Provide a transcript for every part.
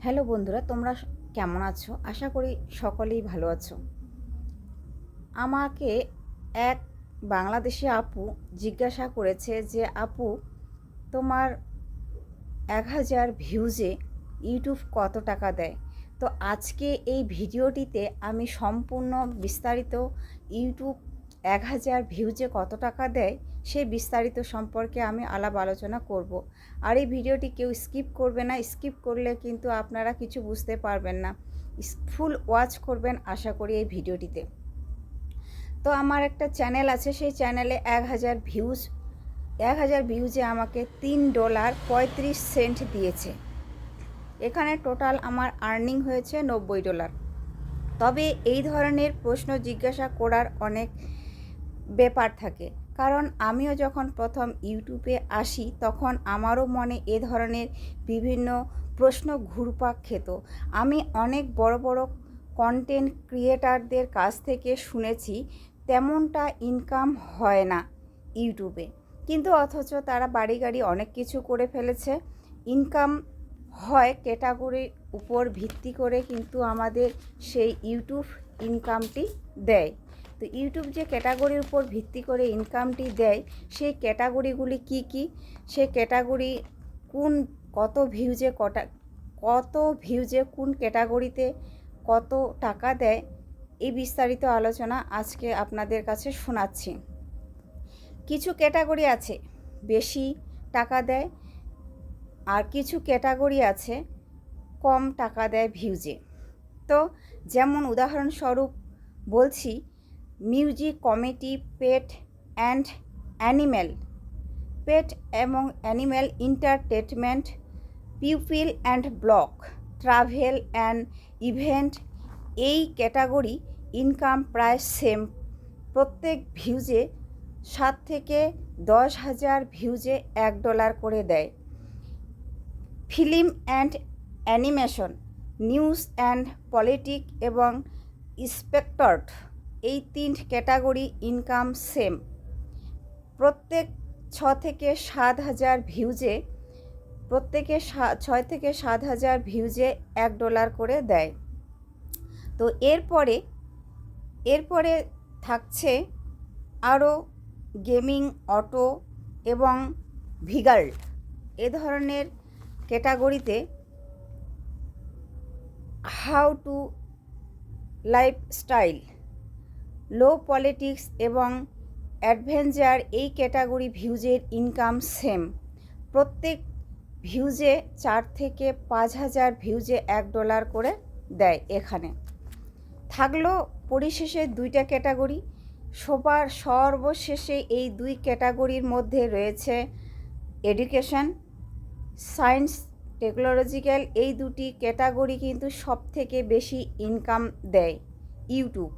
Hello বন্ধুরা, তোমরা কেমন আছো? আশা করি সকলেই ভালো আছো। আমাকে এক বাংলাদেশি আপু জিজ্ঞাসা করেছে যে আপু, তোমার 1000 ভিউজে ইউটিউব কত টাকা দেয়? তো আজকে এই ভিডিওটিতে আমি সম্পূর্ণ বিস্তারিত ইউটিউব 1000 ভিউজে কত টাকা দেয় সেই বিস্তারিত সম্পর্কে আমি আলাপ আলোচনা করব। আর এই ভিডিওটি কেউ স্কিপ করবে না, স্কিপ করলে কিন্তু আপনারা কিছু বুঝতে পারবেন না। ফুল ওয়াচ করবেন আশা করি এই ভিডিওটিতে। তো আমার একটা চ্যানেল আছে, সেই চ্যানেলে 1000 ভিউজে আমাকে $3.35 দিয়েছে। এখানে টোটাল আমার আর্নিং হয়েছে $90। তবে এই ধরনের প্রশ্ন জিজ্ঞাসা করার অনেক ব্যাপার থাকে, কারণ আমিও যখন প্রথম ইউটিউবে আসি তখন আমারও মনে এ ধরনের বিভিন্ন প্রশ্ন ঘুরপাক খেত। আমি অনেক বড় বড় কন্টেন্ট ক্রিয়েটারদের কাছ থেকে শুনেছি তেমনটা ইনকাম হয় না ইউটিউবে, কিন্তু অথচ তারা বাড়ি গাড়ি অনেক কিছু করে ফেলেছে। ইনকাম হয় ক্যাটাগরির উপর ভিত্তি করে, কিন্তু আমাদের সেই ইউটিউব ইনকামটি দেয়। তো ইউটিউব যে ক্যাটাগরির উপর ভিত্তি করে ইনকামটি দেয়, সেই ক্যাটাগরিগুলি কি কি, সেই ক্যাটাগরি কত ভিউজে কোন ক্যাটাগরিতে কত টাকা দেয়, এই বিস্তারিত আলোচনা আজকে আপনাদের কাছে শোনাচ্ছি। কিছু ক্যাটাগরি আছে বেশি টাকা দেয়, আর কিছু ক্যাটাগরি আছে কম টাকা দেয় ভিউজে। তো যেমন উদাহরণস্বরূপ বলছি, মিউজিক, কমেডি, পেট এবং animal entertainment, people and blog, travel and event, এই ক্যাটাগরি ইনকাম প্রায় সেম। প্রত্যেক ভিউজে 7 থেকে 10,000 ভিউজে $1 করে দেয়। Film and animation, news and politic এবং স্পেক্টর, এই 3 ক্যাটাগরি ইনকাম সেম। প্রত্যেক 6 থেকে 7,000 ভিউজে $1 করে দেয়। তো এরপরে থাকছে আরও গেমিং, অটো এবং ভিগাল, এ ধরনের ক্যাটাগরিতে how to lifestyle, low politics এবং অ্যাডভেঞ্চার, এই ক্যাটাগরি ভিউজের ইনকাম সেম। প্রত্যেক ভিউজে 4 থেকে 5,000 ভিউজে $1 করে দেয়। এখানে থাকলো পরিশেষে 2টা ক্যাটাগরি। সর্বশেষে এই 2 ক্যাটাগরির মধ্যে রয়েছে এডুকেশন, সায়েন্স, টেকনোলজিক্যাল, এই 2টি ক্যাটাগরি কিন্তু সবথেকে বেশি ইনকাম দেয় ইউটিউব।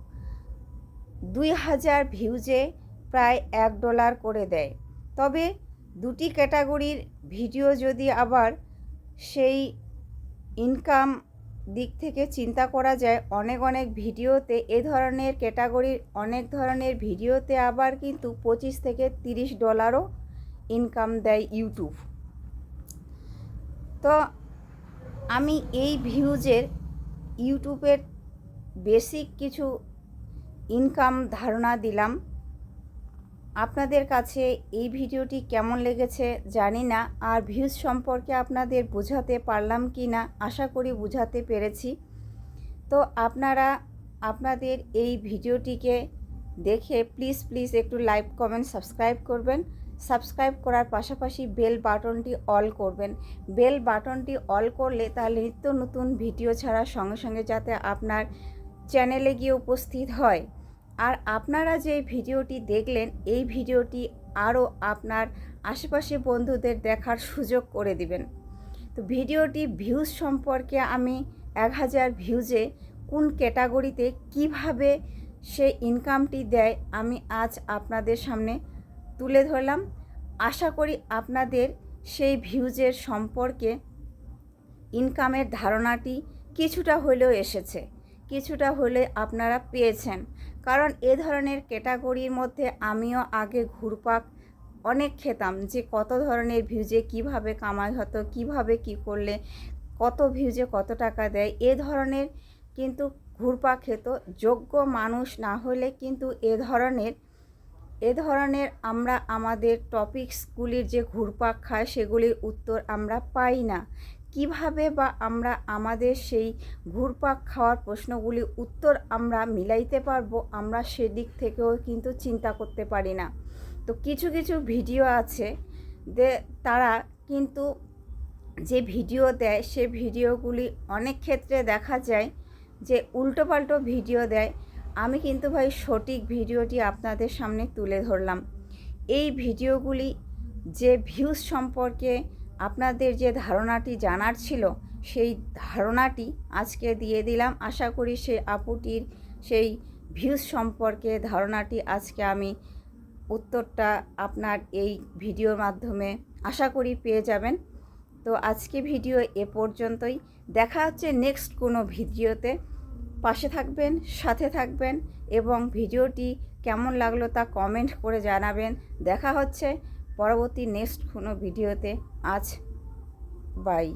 2000 ভিউজে প্রায় $1 করে দেয়। তবে 2টি ক্যাটাগরির ভিডিও যদি আবার সেই ইনকাম দিক থেকে চিন্তা করা যায়, অনেক ভিডিওতে এ ধরনের ক্যাটাগরির অনেক ধরনের ভিডিওতে আবার কিন্তু $25 থেকে $30ও ইনকাম দেয় ইউটিউব। তো আমি এই ইউটিউবের বেসিক কিছু ইনকাম ধারণা দিলাম। আপনাদের কাছে এই ভিডিওটি কেমন লেগেছে জানি না, আর ভিউজ সম্পর্কে আপনাদের বোঝাতে পারলাম কি না, আশা করি বোঝাতে পেরেছি। তো আপনারা আপনাদের এই ভিডিওটিকে দেখে প্লিজ একটু লাইক, কমেন্ট, সাবস্ক্রাইব করবেন। সাবস্ক্রাইব করার পাশাপাশি বেল বাটনটি অল করবেন। বেল বাটনটি অল করলে তাহলে নিত্য নতুন ভিডিও ছাড়ার সঙ্গে সঙ্গে যাতে আপনার চ্যানেলে গিয়ে উপস্থিত হয়। আর আপনারা যে ভিডিওটি দেখলেন, এই ভিডিওটি আরও আপনার আশেপাশে বন্ধুদের দেখার সুযোগ করে দিবেন। তো ভিডিওটি ভিউজ সম্পর্কে আমি 1000 ভিউজে কোন ক্যাটাগরিতে কিভাবে সে ইনকামটি দেয় আমি আজ আপনাদের সামনে তুলে ধরলাম। আশা করি আপনাদের সেই ভিউজের সম্পর্কে ইনকামের ধারণাটি কিছুটা হলেও এসেছে, কিছুটা হলে আপনারা পেয়েছেন। কারণ এ ধরনের ক্যাটাগরির মধ্যে আমিও আগে ঘুরপাক অনেক খেতাম যে কত ধরনের ভিউজে কিভাবে কামাই হতো, কিভাবে কি করলে কত ভিউজে কত টাকা দেয়, এ ধরনের কিন্তু ঘুরপাক খেত যোগ্য মানুষ না হলে কিন্তু এ ধরনের আমরা আমাদের টপিকসগুলির যে ঘুরপাক খায় সেগুলির উত্তর আমরা পাই না। কিভাবে বা আমরা আমাদের সেই ঘুরপাক খাওয়ার প্রশ্নগুলির উত্তর আমরা মিলাইতে পারবো, আমরা সেদিক থেকেও কিন্তু চিন্তা করতে পারি না। তো কিছু কিছু ভিডিও আছে তারা কিন্তু যে ভিডিও দেয় সে ভিডিওগুলি অনেক ক্ষেত্রে দেখা যায় যে উল্টোপাল্টো ভিডিও দেয়। আমি কিন্তু ভাই সঠিক ভিডিওটি আপনাদের সামনে তুলে ধরলাম। এই ভিডিওগুলি যে ভিউজ সম্পর্কে আপনাদের যে ধারণাটি জানার ছিল সেই ধারণাটি আজকে দিয়ে দিলাম। আশা করি সেই আপুটির সেই ভিউজ সম্পর্কে ধারণাটি আজকে আমি উত্তরটা আপনার এই ভিডিওর মাধ্যমে আশা করি পেয়ে যাবেন। তো আজকে ভিডিও এ পর্যন্তই, দেখা হচ্ছে নেক্সট কোনো ভিডিওতে। পাশে থাকবেন, সাথে থাকবেন এবং ভিডিওটি কেমন লাগলো তা কমেন্ট করে জানাবেন। দেখা হচ্ছে পরবর্তী নেক্সট কোনো ভিডিওতে। আজ বাই।